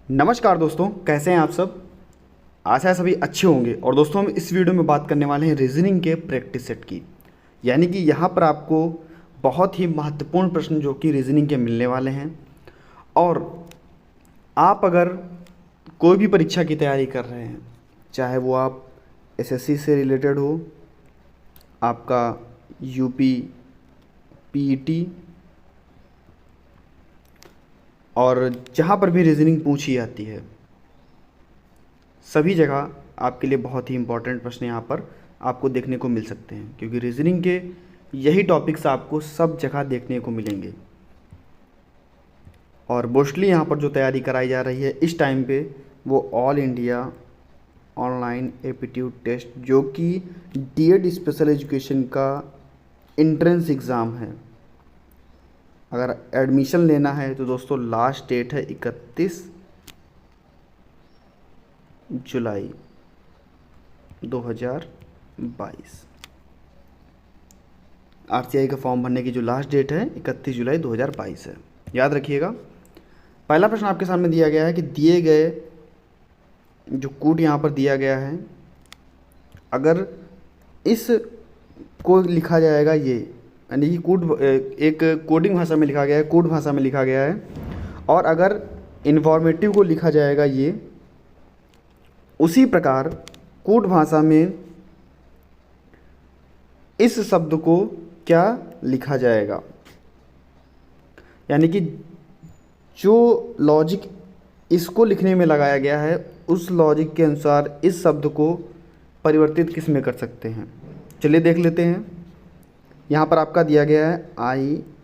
नमस्कार दोस्तों, कैसे हैं आप सब। आशा है सभी अच्छे होंगे। और दोस्तों, हम इस वीडियो में बात करने वाले हैं रीजनिंग के प्रैक्टिस सेट की। यानी कि यहाँ पर आपको बहुत ही महत्वपूर्ण प्रश्न जो कि रीजनिंग के मिलने वाले हैं। और आप अगर कोई भी परीक्षा की तैयारी कर रहे हैं, चाहे वो आप एसएससी से रिलेटेड हो, आपका यूपी पीईटी, और जहाँ पर भी रीजनिंग पूछी जाती है, सभी जगह आपके लिए बहुत ही इम्पोर्टेंट प्रश्न यहाँ पर आपको देखने को मिल सकते हैं, क्योंकि रीजनिंग के यही टॉपिक्स आपको सब जगह देखने को मिलेंगे। और मोस्टली यहाँ पर जो तैयारी कराई जा रही है इस टाइम पे, वो all India online aptitude test, जो कि डीएड स्पेशल एजुकेशन का एंट्रेंस एग्ज़ाम है। अगर एडमिशन लेना है तो दोस्तों लास्ट डेट है 31 जुलाई 2022। आरटीआई का फॉर्म भरने की जो लास्ट डेट है 31 जुलाई 2022 है, याद रखिएगा। पहला प्रश्न आपके सामने दिया गया है कि दिए गए जो कोड यहाँ पर दिया गया है, अगर इस को लिखा जाएगा ये, यानी कि कोड एक कोडिंग भाषा में लिखा गया है, कोड भाषा में लिखा गया है, और अगर इन्फॉर्मेटिव को लिखा जाएगा ये, उसी प्रकार कोड भाषा में इस शब्द को क्या लिखा जाएगा। यानी कि जो लॉजिक इसको लिखने में लगाया गया है, उस लॉजिक के अनुसार इस शब्द को परिवर्तित किस में कर सकते हैं। चलिए देख लेते हैं। यहाँ पर आपका दिया गया है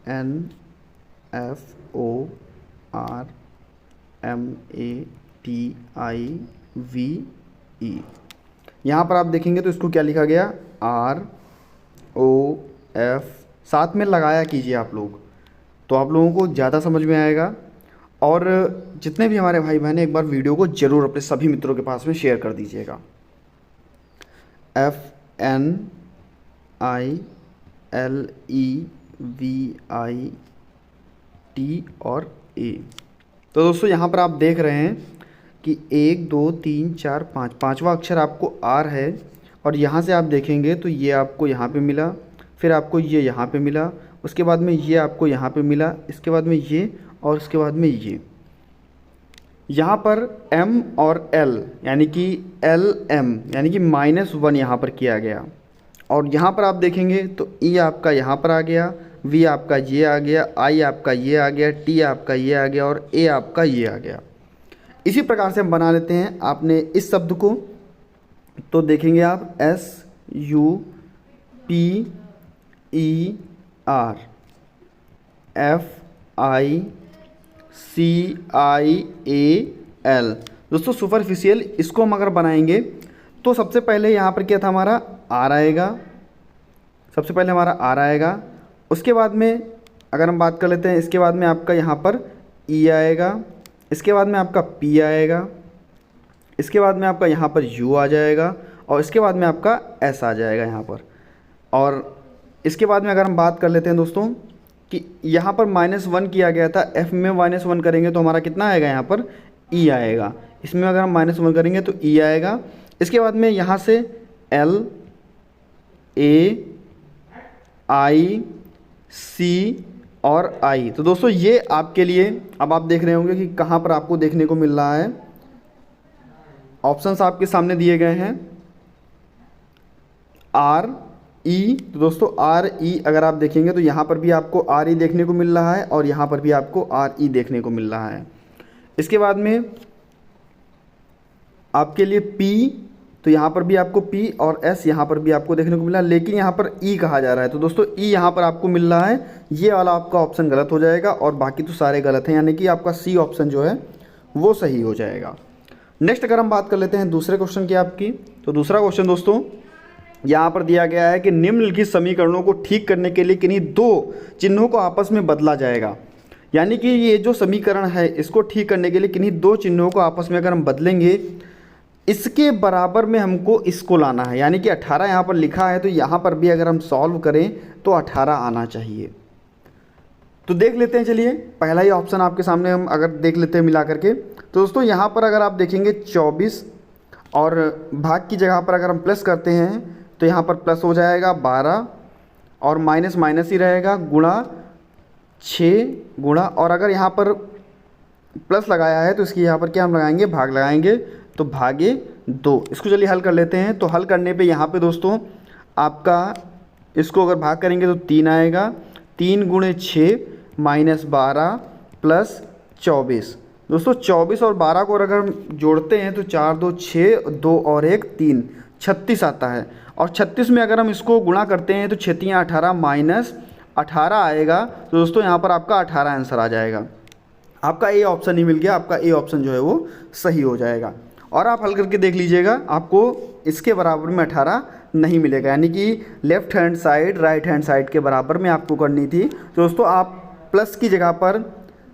INFORMATIVE। यहाँ पर आप देखेंगे तो इसको क्या लिखा गया, ROF। साथ में लगाया कीजिए आप लोग, तो आप लोगों को ज़्यादा समझ में आएगा। और जितने भी हमारे भाई बहन हैं, एक बार वीडियो को ज़रूर अपने सभी मित्रों के पास में शेयर कर दीजिएगा। FNILEVIT और A। तो दोस्तों यहाँ पर आप देख रहे हैं कि 1 2 3 4 5, पाँचवा अक्षर आपको R है। और यहाँ से आप देखेंगे तो ये आपको यहाँ पे मिला, फिर आपको ये यहाँ पे मिला, उसके बाद में ये आपको यहाँ पे मिला, इसके बाद में ये, और उसके बाद में ये। यहाँ पर M और L यानी कि LM यानी कि -1 यहाँ पर किया गया। और यहाँ पर आप देखेंगे तो E आपका यहाँ पर आ गया, V आपका ये आ गया, I आपका ये आ गया, T आपका ये आ गया, और A आपका ये आ गया। इसी प्रकार से हम बना लेते हैं आपने इस शब्द को। तो देखेंगे आप SUPERFICIAL। दोस्तों सुपरफिशियल, इसको हम अगर बनाएंगे तो सबसे पहले यहाँ पर क्या था, हमारा R आएगा। सबसे पहले हमारा R आएगा। उसके बाद में अगर हम बात कर लेते हैं, इसके बाद में आपका यहाँ पर E आएगा, इसके बाद में आपका P आएगा, इसके बाद में आपका यहाँ पर U आ जाएगा, और इसके बाद में आपका S आ जाएगा यहाँ पर। और इसके बाद में अगर हम बात कर लेते हैं दोस्तों कि यहाँ पर -1 किया गया था, F में -1 करेंगे तो हमारा कितना आएगा, यहाँ पर E आएगा। इसमें अगर हम -1 करेंगे तो E आएगा। इसके बाद में यहाँ से L A I C और I। तो दोस्तों ये आपके लिए, अब आप देख रहे होंगे कि कहाँ पर आपको देखने को मिल रहा है। ऑप्शंस आपके सामने दिए गए हैं, R E। तो दोस्तों R E अगर आप देखेंगे तो यहाँ पर भी आपको R E देखने को मिल रहा है, और यहाँ पर भी आपको R E देखने को मिल रहा है। इसके बाद में आपके लिए P, तो यहाँ पर भी आपको P और S यहाँ पर भी आपको देखने को मिला, लेकिन यहाँ पर E कहा जा रहा है। तो दोस्तों E यहाँ पर आपको मिल रहा है, ये वाला आपका ऑप्शन गलत हो जाएगा, और बाकी तो सारे गलत हैं, यानी कि आपका C ऑप्शन जो है वो सही हो जाएगा। नेक्स्ट अगर हम बात कर लेते हैं दूसरे क्वेश्चन की आपकी, तो दूसरा क्वेश्चन दोस्तों यहाँ पर दिया गया है कि निम्नलिखित समीकरणों को ठीक करने के लिए किन्हीं दो चिन्हों को आपस में बदला जाएगा। यानी कि ये जो समीकरण है, इसको ठीक करने के लिए किन्हीं दो चिन्हों को आपस में अगर हम बदलेंगे, इसके बराबर में हमको इसको लाना है। यानी कि 18 यहाँ पर लिखा है, तो यहाँ पर भी अगर हम सॉल्व करें तो 18 आना चाहिए। तो देख लेते हैं, चलिए पहला ही ऑप्शन आपके सामने हम अगर देख लेते हैं मिला करके, तो दोस्तों यहाँ पर अगर आप देखेंगे 24 और भाग की जगह पर अगर हम प्लस करते हैं तो यहाँ पर प्लस हो जाएगा 12 और माइनस माइनस ही रहेगा गुणा 6 गुणा, और अगर यहाँ पर प्लस लगाया है तो इसकी यहाँ पर क्या हम लगाएंगे, भाग लगाएंगे, तो भागे 2। इसको चलिए हल कर लेते हैं। तो हल करने पे यहाँ पे दोस्तों आपका इसको अगर भाग करेंगे तो 3 आएगा, 3 गुणे 6 माइनस 12 प्लस 24। दोस्तों 24 और 12 को अगर हम जोड़ते हैं तो 4 2 6, 2 और 1 3, 36 आता है। और 36 में अगर हम इसको गुणा करते हैं तो 6 3 18 माइनस 18 आएगा। तो दोस्तों यहाँ पर आपका 18 आंसर आ जाएगा। आपका ए ऑप्शन ही मिल गया, आपका ए ऑप्शन जो है वो सही हो जाएगा। और आप हल करके देख लीजिएगा, आपको इसके बराबर में 18 नहीं मिलेगा, यानी कि left hand side right hand side के बराबर में आपको करनी थी। तो दोस्तों आप प्लस की जगह पर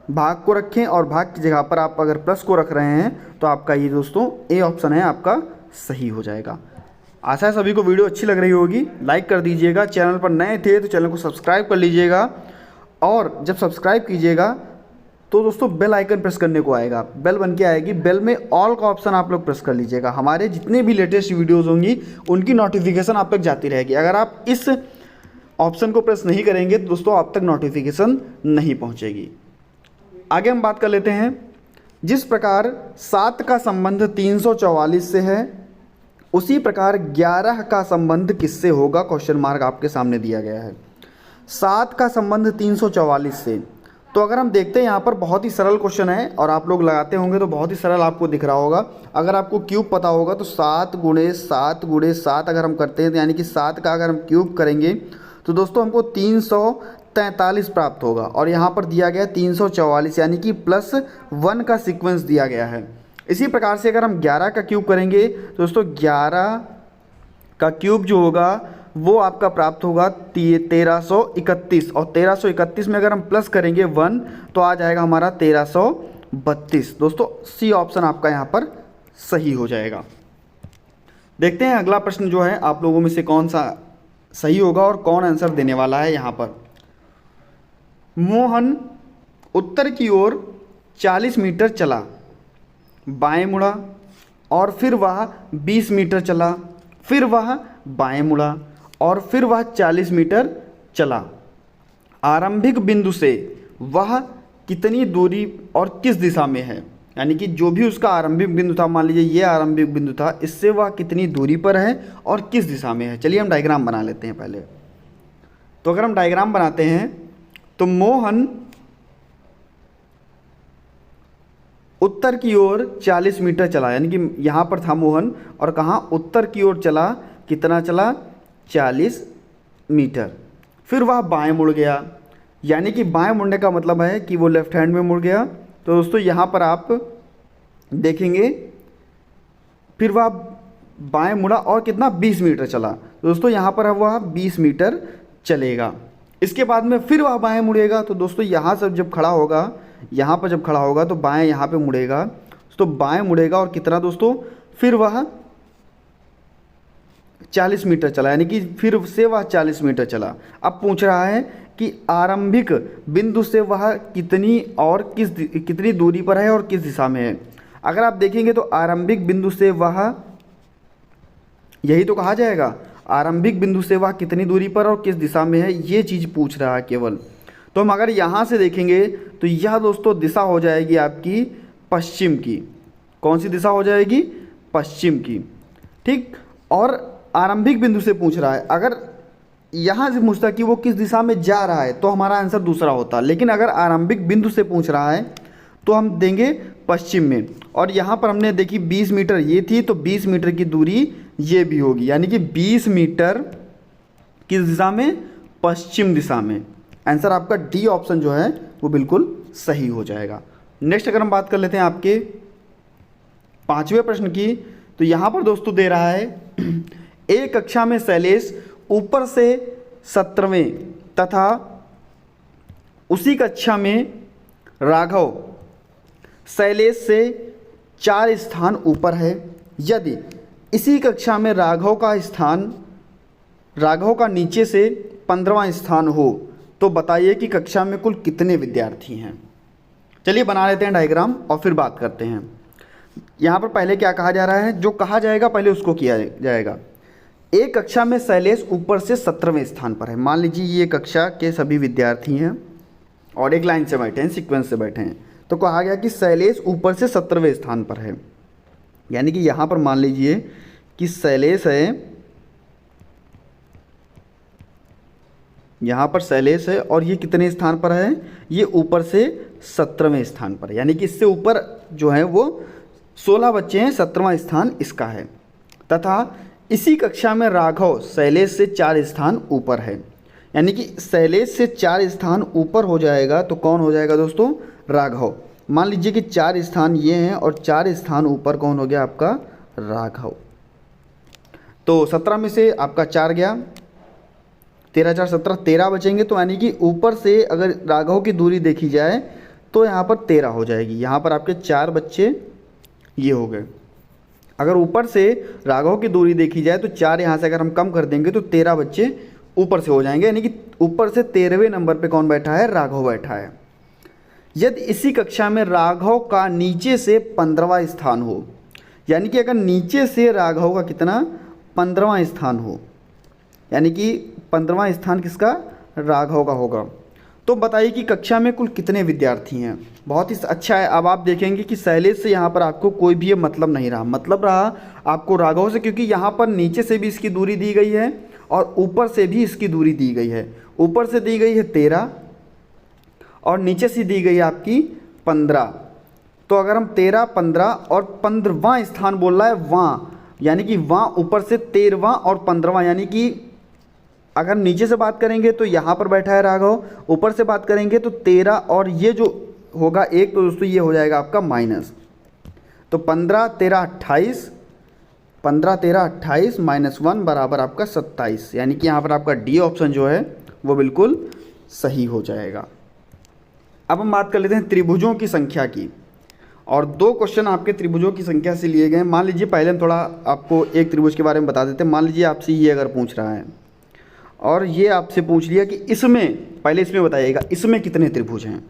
भाग को रखें और भाग की जगह पर आप अगर प्लस को रख रहे हैं तो आपका ये दोस्तों ए ऑप्शन है आपका सही हो जाएगा। आशा है सभी को वीडियो अच्छी लग रही होगी। लाइक कर दीजिएगा, चैनल पर नए थे तो चैनल को सब्सक्राइब कर लीजिएगा, और जब सब्सक्राइब कीजिएगा तो दोस्तों बेल आइकन प्रेस करने को आएगा, बेल बन के आएगी, बेल में ऑल का ऑप्शन आप लोग प्रेस कर लीजिएगा। हमारे जितने भी लेटेस्ट वीडियोज़ होंगी उनकी नोटिफिकेशन आप तक जाती रहेगी। अगर आप इस ऑप्शन को प्रेस नहीं करेंगे तो दोस्तों आप तक नोटिफिकेशन नहीं पहुँचेगी। आगे हम बात कर लेते हैं। जिस प्रकार 7 का संबंध 344 से है उसी प्रकार 11 का संबंध किससे होगा, क्वेश्चन मार्क आपके सामने दिया गया है। 7 का संबंध 344 से, तो अगर हम देखते हैं यहाँ पर बहुत ही सरल क्वेश्चन है और आप लोग लगाते होंगे तो बहुत ही सरल आपको दिख रहा होगा। अगर आपको क्यूब पता होगा तो 7 गुणे 7 गुणे 7 अगर हम करते हैं तो यानी कि 7 का अगर हम क्यूब करेंगे तो दोस्तों हमको 343 प्राप्त होगा, और यहाँ पर दिया गया 344 यानी कि +1 का सीक्वेंस दिया गया है। इसी प्रकार से अगर हम 11 का क्यूब करेंगे तो दोस्तों 11 का क्यूब जो होगा वो आपका प्राप्त होगा 1331, और 1331 में अगर हम प्लस करेंगे 1 तो आ जाएगा हमारा 1332। दोस्तों सी ऑप्शन आपका यहाँ पर सही हो जाएगा। देखते हैं अगला प्रश्न जो है आप लोगों में से कौन सा सही होगा और कौन आंसर देने वाला है। यहाँ पर मोहन उत्तर की ओर 40 मीटर चला, बाएं मुड़ा, और फिर वह 20 मीटर चला, फिर वह बाएं मुड़ा, और फिर वह 40 मीटर चला। आरंभिक बिंदु से वह कितनी दूरी और किस दिशा में है, यानी कि जो भी उसका आरंभिक बिंदु था, मान लीजिए ये आरंभिक बिंदु था, इससे वह कितनी दूरी पर है और किस दिशा में है। चलिए हम डायग्राम बना लेते हैं पहले। तो अगर हम डायग्राम बनाते हैं तो मोहन उत्तर की ओर 40 मीटर चला, यानी कि यहाँ पर था मोहन और कहाँ उत्तर की ओर चला, कितना चला 40 मीटर। फिर वह बाएं मुड़ गया, यानी कि बाएं मुड़ने का मतलब है कि वो लेफ्ट हैंड में मुड़ गया। तो दोस्तों यहाँ पर आप देखेंगे फिर वह बाएं मुड़ा और कितना 20 मीटर चला। तो दोस्तों यहाँ पर वह 20 मीटर चलेगा। इसके बाद में फिर वह बाएं मुड़ेगा। तो दोस्तों यहाँ से जब खड़ा होगा, यहाँ पर जब खड़ा होगा तो बाएं यहाँ पे मुड़ेगा, तो बाएं मुड़ेगा और कितना दोस्तों, फिर वह 40 मीटर चला, यानी कि फिर से वह 40 मीटर चला। अब पूछ रहा है कि आरंभिक बिंदु से वह कितनी और कितनी दूरी पर है और किस दिशा में है। अगर आप देखेंगे तो आरंभिक बिंदु से वह, यही तो कहा जाएगा, आरंभिक बिंदु से वह कितनी दूरी पर और किस दिशा में है, ये चीज़ पूछ रहा है केवल। तो हम अगर यहाँ से देखेंगे तो यह दोस्तों दिशा हो जाएगी आपकी पश्चिम की। कौन सी दिशा हो जाएगी, पश्चिम की, ठीक। और आरंभिक बिंदु से पूछ रहा है, अगर यहाँ से पूछता कि वो किस दिशा में जा रहा है तो हमारा आंसर दूसरा होता, लेकिन अगर आरंभिक बिंदु से पूछ रहा है तो हम देंगे पश्चिम में। और यहाँ पर हमने देखी 20 मीटर ये थी, तो 20 मीटर की दूरी ये भी होगी, यानी कि 20 मीटर किस दिशा में, पश्चिम दिशा में। आंसर आपका डी ऑप्शन जो है वो बिल्कुल सही हो जाएगा। नेक्स्ट अगर हम बात कर लेते हैं आपके 5वें प्रश्न की, तो यहाँ पर दोस्तों दे रहा है एक कक्षा में शैलेश ऊपर से 17वें तथा उसी कक्षा में राघव शैलेश से 4 स्थान ऊपर है। यदि इसी कक्षा में राघव का नीचे से 15वां स्थान हो तो बताइए कि कक्षा में कुल कितने विद्यार्थी हैं। चलिए बना लेते हैं डायग्राम और फिर बात करते हैं। यहाँ पर पहले क्या कहा जा रहा है, जो कहा जाएगा पहले उसको किया जाएगा। एक कक्षा में शैलेश ऊपर से 17वें स्थान पर है। मान लीजिए ये कक्षा के सभी विद्यार्थी हैं और एक लाइन से बैठे हैं, सीक्वेंस से बैठे हैं। तो कहा गया कि शैलेश ऊपर से 17वें स्थान पर है, यानी कि यहाँ पर मान लीजिए कि शैलेश है, यहाँ पर शैलेश है और ये कितने स्थान पर है, ये ऊपर से 17वें स्थान पर है, यानी कि इससे ऊपर जो है वो 16 बच्चे हैं, 17वां स्थान इसका है। तथा इसी कक्षा में राघव शैलेश से 4 स्थान ऊपर है, यानी कि शैलेश से 4 स्थान ऊपर हो जाएगा तो कौन हो जाएगा दोस्तों, राघव। मान लीजिए कि 4 स्थान ये हैं और 4 स्थान ऊपर कौन हो गया आपका, राघव। तो 17 में से आपका 4 गया, 13 4 17, 13 बचेंगे। तो यानी कि ऊपर से अगर राघव की दूरी देखी जाए तो यहाँ पर 13 हो जाएगी। यहाँ पर आपके 4 बच्चे ये हो गए। अगर ऊपर से राघव की दूरी देखी जाए तो 4 यहाँ से अगर हम कम कर देंगे तो 13 बच्चे ऊपर से हो जाएंगे, यानी कि ऊपर से 13वें नंबर पे कौन बैठा है, राघव बैठा है। यदि इसी कक्षा में राघव का नीचे से 15वां स्थान हो, यानी कि अगर नीचे से राघव का कितना, 15वां स्थान हो, यानी कि 15वां स्थान किसका, राघव का होगा। तो बताइए कि कक्षा में कुल कितने विद्यार्थी हैं। बहुत ही अच्छा है। अब आप देखेंगे कि शैलेश से यहाँ पर आपको कोई भी मतलब नहीं रहा, मतलब रहा आपको राघव से, क्योंकि यहाँ पर नीचे से भी इसकी दूरी दी गई है और ऊपर से भी इसकी दूरी दी गई है। ऊपर से दी गई है 13 और नीचे से दी गई है आपकी 15। तो अगर हम 13 15 और 15वां स्थान बोल रहा है वहाँ, यानी कि वहाँ ऊपर से 13वां और 15वां, यानी कि अगर नीचे से बात करेंगे तो यहाँ पर बैठा है राघव, ऊपर से बात करेंगे तो 13 और ये जो होगा 1, तो दोस्तों ये हो जाएगा आपका माइनस। तो 15 13 28, 15 13 28 -1 बराबर आपका 27, यानी कि यहाँ पर आपका डी ऑप्शन जो है वो बिल्कुल सही हो जाएगा। अब हम बात कर लेते हैं त्रिभुजों की संख्या की, और 2 क्वेश्चन आपके त्रिभुजों की संख्या से लिए गए। मान लीजिए पहले हम थोड़ा आपको एक त्रिभुज के बारे में बता देते हैं। मान लीजिए आपसे ये अगर पूछ रहा है और ये आपसे पूछ लिया कि इसमें, पहले इसमें बताइएगा इसमें कितने त्रिभुज हैं,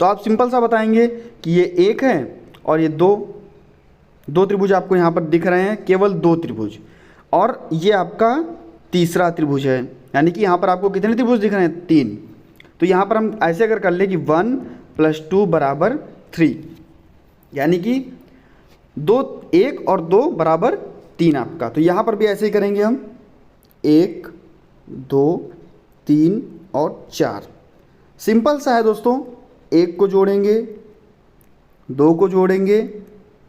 तो आप सिंपल सा बताएंगे कि ये 1 है और ये 2 त्रिभुज आपको यहाँ पर दिख रहे हैं, केवल 2 त्रिभुज, और ये आपका तीसरा त्रिभुज है, यानी कि यहाँ पर आपको कितने त्रिभुज दिख रहे हैं, 3। तो यहाँ पर हम ऐसे अगर कर ले कि 1 + 2 = 3, यानी कि 1 और 2 = 3 आपका। तो यहाँ पर भी ऐसे ही करेंगे हम, 1 2 3 और 4। सिंपल सा है दोस्तों, 1 को जोड़ेंगे, 2 को जोड़ेंगे,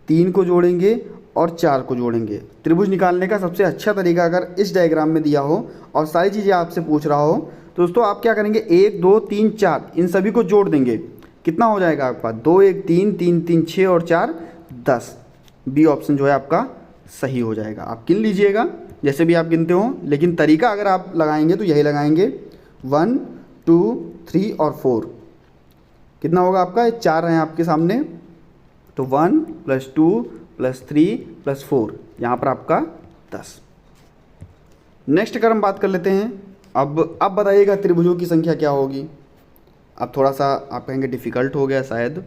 3 को जोड़ेंगे और 4 को जोड़ेंगे। त्रिभुज निकालने का सबसे अच्छा तरीका अगर इस डायग्राम में दिया हो और सारी चीज़ें आपसे पूछ रहा हो तो दोस्तों आप क्या करेंगे, 1 2 3 4 इन सभी को जोड़ देंगे। कितना हो जाएगा आपका, 2 1 3 3 3 6 और 4 10। बी ऑप्शन जो है आपका सही हो जाएगा। आप गिन लीजिएगा जैसे भी आप गिनते हो, लेकिन तरीका अगर आप लगाएंगे तो यही लगाएंगे, 1 2 3 और 4। कितना होगा आपका, 4 हैं आपके सामने, तो 1 + 2 + 3 + 4, यहाँ पर आपका 10। नेक्स्ट अगर हम बात कर लेते हैं, अब बताइएगा त्रिभुजों की संख्या क्या होगी। अब थोड़ा सा आप कहेंगे डिफ़िकल्ट हो गया शायद,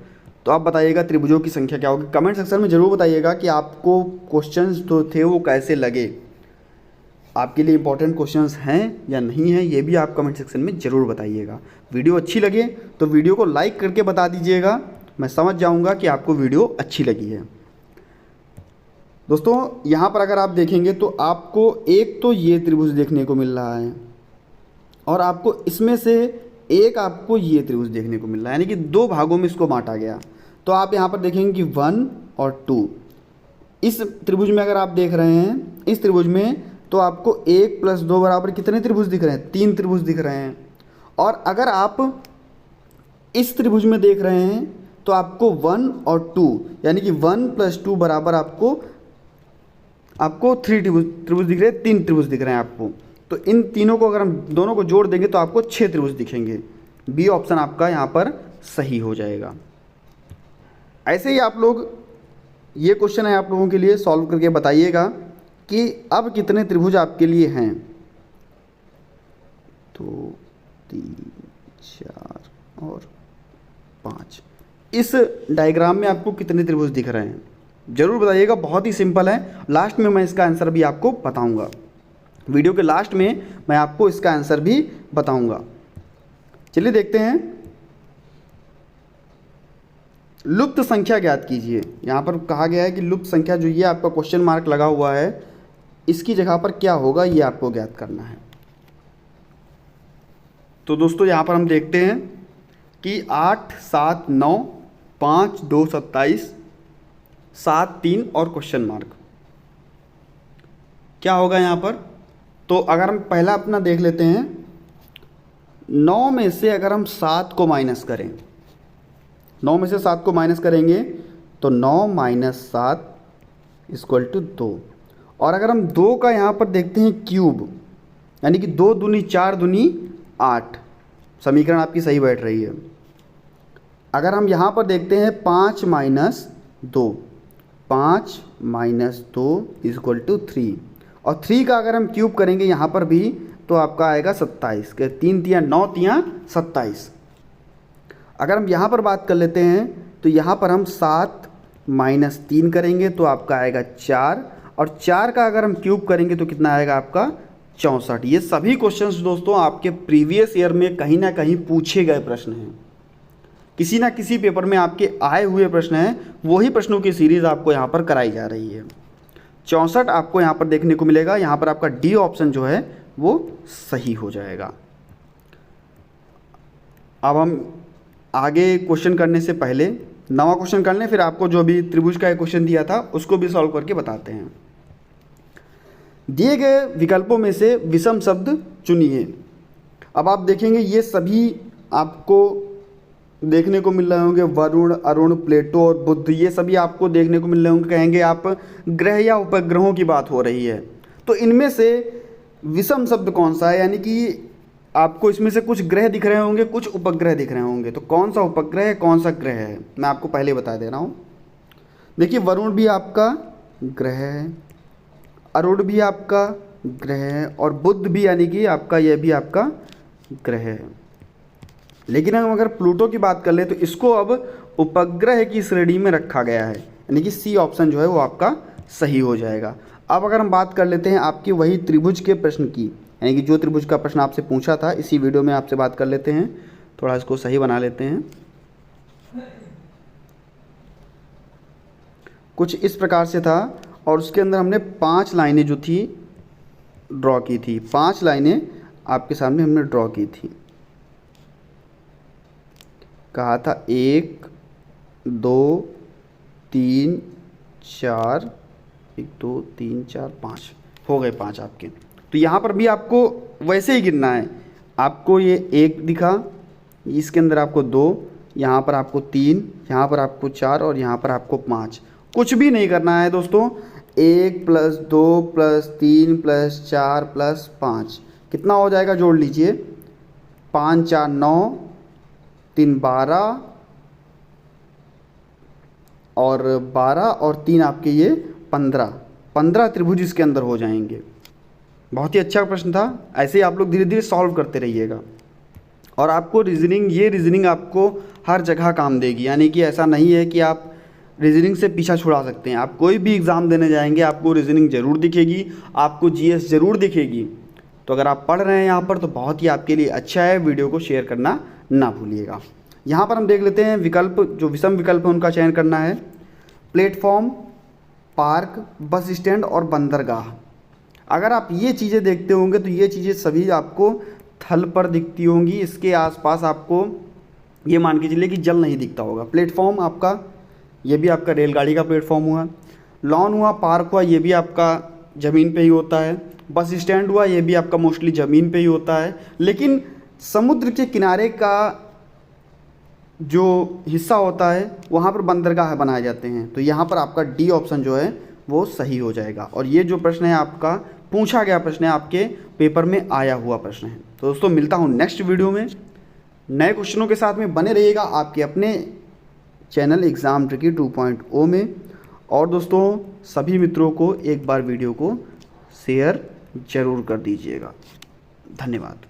तो आप बताइएगा त्रिभुजों की संख्या क्या होगी। कमेंट सेक्शन में ज़रूर बताइएगा कि आपको क्वेश्चंस जो थे वो कैसे लगे, आपके लिए इंपॉर्टेंट क्वेश्चंस हैं या नहीं हैं, ये भी आप कमेंट सेक्शन में ज़रूर बताइएगा। वीडियो अच्छी लगे तो वीडियो को लाइक करके बता दीजिएगा, मैं समझ जाऊंगा कि आपको वीडियो अच्छी लगी है। दोस्तों यहाँ पर अगर आप देखेंगे तो आपको एक तो ये त्रिभुज देखने को मिल रहा है और आपको इसमें से एक आपको ये त्रिभुज देखने को मिल रहा है, यानी कि 2 भागों में इसको बांटा गया। तो आप यहाँ पर देखेंगे कि 1 और 2, इस त्रिभुज में अगर आप देख रहे हैं, इस त्रिभुज में तो आपको 1 + 2 = कितने त्रिभुज दिख रहे हैं, 3 त्रिभुज दिख रहे हैं। और अगर आप इस त्रिभुज में देख रहे हैं तो आपको 1 और 2, यानी कि 1 + 2 = आपको 3 त्रिभुज दिख रहे हैं, 3 त्रिभुज दिख रहे हैं आपको। तो इन तीनों को अगर हम दोनों को जोड़ देंगे तो आपको 6 त्रिभुज दिखेंगे। बी ऑप्शन आपका यहाँ पर सही हो जाएगा। ऐसे ही आप लोग, ये क्वेश्चन है आप लोगों के लिए, सॉल्व करके बताइएगा कि अब कितने त्रिभुज आपके लिए हैं। तो 3 4 और 5। इस डायग्राम में आपको कितने त्रिभुज दिख रहे हैं ज़रूर बताइएगा। बहुत ही सिंपल है, लास्ट में मैं इसका आंसर भी आपको बताऊंगा। वीडियो के लास्ट में मैं आपको इसका आंसर भी बताऊंगा। चलिए देखते हैं। लुप्त संख्या ज्ञात कीजिए। यहाँ पर कहा गया है कि लुप्त संख्या जो ये आपका क्वेश्चन मार्क लगा हुआ है, इसकी जगह पर क्या होगा ये आपको ज्ञात करना है। तो दोस्तों यहाँ पर हम देखते हैं कि 8, 7, 9, 5, 2, 27, 7, 3 और क्वेश्चन मार्क क्या होगा यहाँ पर। तो अगर हम पहला अपना देख लेते हैं, 9 में से अगर हम 7 को माइनस करें, 9 में से 7 को माइनस करेंगे तो 9 माइनस 7 इक्वल टू 2। और अगर हम 2 का यहाँ पर देखते हैं क्यूब, यानी कि 2 दूनी 4 दूनी 8, समीकरण आपकी सही बैठ रही है। अगर हम यहाँ पर देखते हैं 5 माइनस 2, 5 माइनस 2 इक्वल टू 3, और 3 का अगर हम क्यूब करेंगे यहाँ पर भी तो आपका आएगा 27 के 3 तियाँ 9 तियाँ 27। अगर हम यहाँ पर बात कर लेते हैं तो यहाँ पर हम 7 माइनस 3 करेंगे तो आपका आएगा 4, और 4 का अगर हम क्यूब करेंगे तो कितना आएगा आपका 64। ये सभी क्वेश्चंस दोस्तों आपके प्रीवियस ईयर में कहीं ना कहीं पूछे गए प्रश्न हैं, किसी ना किसी पेपर में आपके आए हुए प्रश्न हैं, वही प्रश्नों की सीरीज़ आपको यहाँ पर कराई जा रही है। 64 आपको यहाँ पर देखने को मिलेगा। यहाँ पर आपका डी ऑप्शन जो है वो सही हो जाएगा। अब हम आगे क्वेश्चन करने से पहले नवा क्वेश्चन कर लें, फिर आपको जो भी त्रिभुज का एक क्वेश्चन दिया था उसको भी सॉल्व करके बताते हैं। दिए गए विकल्पों में से विषम शब्द चुनिए। अब आप देखेंगे ये सभी आपको देखने को मिल रहे होंगे, वरुण, अरुण, प्लेटो और बुध, ये सभी आपको देखने को मिल रहे होंगे। कहेंगे आप ग्रह या उपग्रहों की बात हो रही है, तो इनमें से विषम शब्द कौन सा है, यानी कि आपको इसमें से कुछ ग्रह दिख रहे होंगे, कुछ उपग्रह दिख रहे होंगे, तो कौन सा उपग्रह है कौन सा ग्रह है मैं आपको पहले बता दे रहा हूँ। देखिए वरुण भी आपका ग्रह है, अरुण भी आपका ग्रह है, और बुध भी यानी कि आपका यह भी आपका ग्रह है। लेकिन हम अगर प्लूटो की बात कर ले तो इसको अब उपग्रह की श्रेणी में रखा गया है, यानी कि सी ऑप्शन जो है वो आपका सही हो जाएगा। अब अगर हम बात कर लेते हैं आपकी वही त्रिभुज के प्रश्न की, यानी कि जो त्रिभुज का प्रश्न आपसे पूछा था इसी वीडियो में आपसे बात कर लेते हैं। थोड़ा इसको सही बना लेते हैं। कुछ इस प्रकार से था और उसके अंदर हमने 5 लाइनें जो थी ड्रॉ की थी, 5 लाइनें आपके सामने हमने ड्रॉ की थी। कहा था 1 2 3 4, 1 2 3 4 5 हो गए 5 आपके। तो यहाँ पर भी आपको वैसे ही गिनना है। आपको ये 1 दिखा, इसके अंदर आपको 2, यहाँ पर आपको 3, यहाँ पर आपको 4 और यहाँ पर आपको 5। कुछ भी नहीं करना है दोस्तों। 1 + 2 + 3 + 4 + 5 कितना हो जाएगा, जोड़ लीजिए। 5 4 9, 3 12 और 12 और 3 आपके ये 15 त्रिभुज इसके अंदर हो जाएंगे। बहुत ही अच्छा प्रश्न था। ऐसे ही आप लोग धीरे धीरे सॉल्व करते रहिएगा और आपको रीजनिंग आपको हर जगह काम देगी। यानी कि ऐसा नहीं है कि आप रीजनिंग से पीछा छुड़ा सकते हैं। आप कोई भी एग्ज़ाम देने जाएंगे आपको रीजनिंग ज़रूर दिखेगी, आपको जीएस ज़रूर दिखेगी। तो अगर आप पढ़ रहे हैं यहाँ पर तो बहुत ही आपके लिए अच्छा है। वीडियो को शेयर करना ना भूलिएगा। यहाँ पर हम देख लेते हैं विकल्प, जो विषम विकल्प है उनका चयन करना है। प्लेटफॉर्म, पार्क, बस स्टैंड और बंदरगाह। अगर आप ये चीज़ें देखते होंगे तो ये चीज़ें सभी आपको थल पर दिखती होंगी। इसके आसपास आपको ये मान के चलिए कि जल नहीं दिखता होगा। प्लेटफॉर्म आपका, ये भी आपका रेलगाड़ी का प्लेटफॉर्म हुआ। लॉन हुआ, पार्क हुआ, ये भी आपका ज़मीन पे ही होता है। बस स्टैंड हुआ, ये भी आपका मोस्टली ज़मीन पे ही होता है। लेकिन समुद्र के किनारे का जो हिस्सा होता है वहाँ पर बंदरगाह बनाए जाते हैं। तो यहाँ पर आपका डी ऑप्शन जो है वो सही हो जाएगा। और ये जो प्रश्न है आपका पूछा गया प्रश्न है, आपके पेपर में आया हुआ प्रश्न है। तो दोस्तों मिलता हूँ नेक्स्ट वीडियो में नए क्वेश्चनों के साथ में। बने रहिएगा आपके अपने चैनल एग्ज़ाम ट्रिकी 2.0 में। और दोस्तों सभी मित्रों को एक बार वीडियो को शेयर ज़रूर कर दीजिएगा। धन्यवाद।